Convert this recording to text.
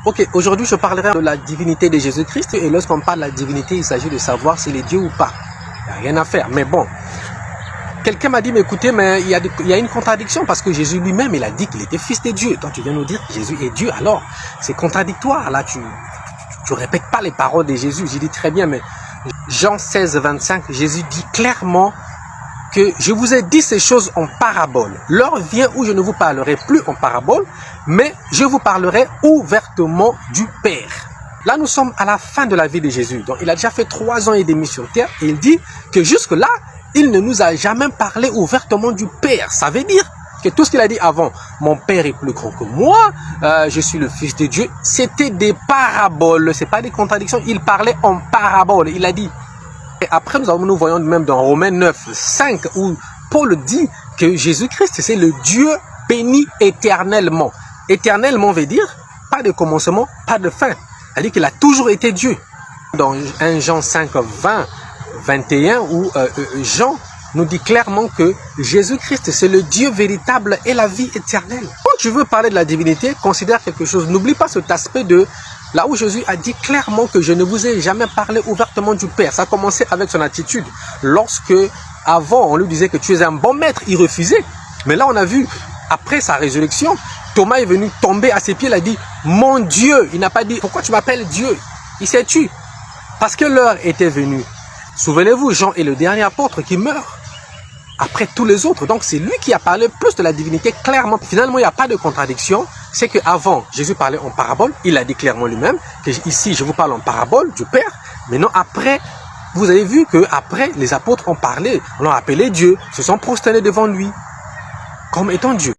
Ok, aujourd'hui je parlerai de la divinité de Jésus-Christ et lorsqu'on parle de la divinité, il s'agit de savoir s'il est Dieu ou pas. Il n'y a rien à faire, mais bon. Quelqu'un m'a dit, mais écoutez, mais il y a une contradiction parce que Jésus lui-même, il a dit qu'il était fils de Dieu. Toi, tu viens nous dire que Jésus est Dieu, alors c'est contradictoire. Là, tu répètes pas les paroles de Jésus. J'ai dit très bien, mais Jean 16, 25, Jésus dit clairement que je vous ai dit ces choses en parabole. L'heure vient où je ne vous parlerai plus en parabole, mais je vous parlerai ouvertement du Père. Là, nous sommes à la fin de la vie de Jésus. Donc, il a déjà fait 3 ans et demi sur terre et il dit que jusque-là, il ne nous a jamais parlé ouvertement du Père. Ça veut dire que tout ce qu'il a dit avant, mon Père est plus grand que moi, je suis le Fils de Dieu, c'était des paraboles, c'est pas des contradictions. Il parlait en paraboles. Il a dit. Et après, nous voyons même dans Romains 9, 5, où Paul dit que Jésus-Christ, c'est le Dieu béni éternellement. Éternellement veut dire pas de commencement, pas de fin. C'est-à-dire qu'il a toujours été Dieu. Dans 1 Jean 5, 20, 21, où Jean nous dit clairement que Jésus-Christ, c'est le Dieu véritable et la vie éternelle. Quand tu veux parler de la divinité, considère quelque chose. N'oublie pas cet aspect de là où Jésus a dit clairement que je ne vous ai jamais parlé ouvertement du Père. Ça a commencé avec son attitude. Lorsque, avant, on lui disait que tu es un bon maître, il refusait. Mais là, on a vu, après sa résurrection, Thomas est venu tomber à ses pieds, il a dit, mon Dieu. Il n'a pas dit, pourquoi tu m'appelles Dieu? Il s'est tué. Parce que l'heure était venue. Souvenez-vous, Jean est le dernier apôtre qui meurt après tous les autres. Donc, c'est lui qui a parlé plus de la divinité clairement. Finalement, il n'y a pas de contradiction. C'est qu'avant, Jésus parlait en parabole. Il a dit clairement lui-même que ici, je vous parle en parabole du Père. Mais non, après, vous avez vu qu'après, les apôtres ont parlé. On l'a appelé Dieu. Se sont prosternés devant lui comme étant Dieu.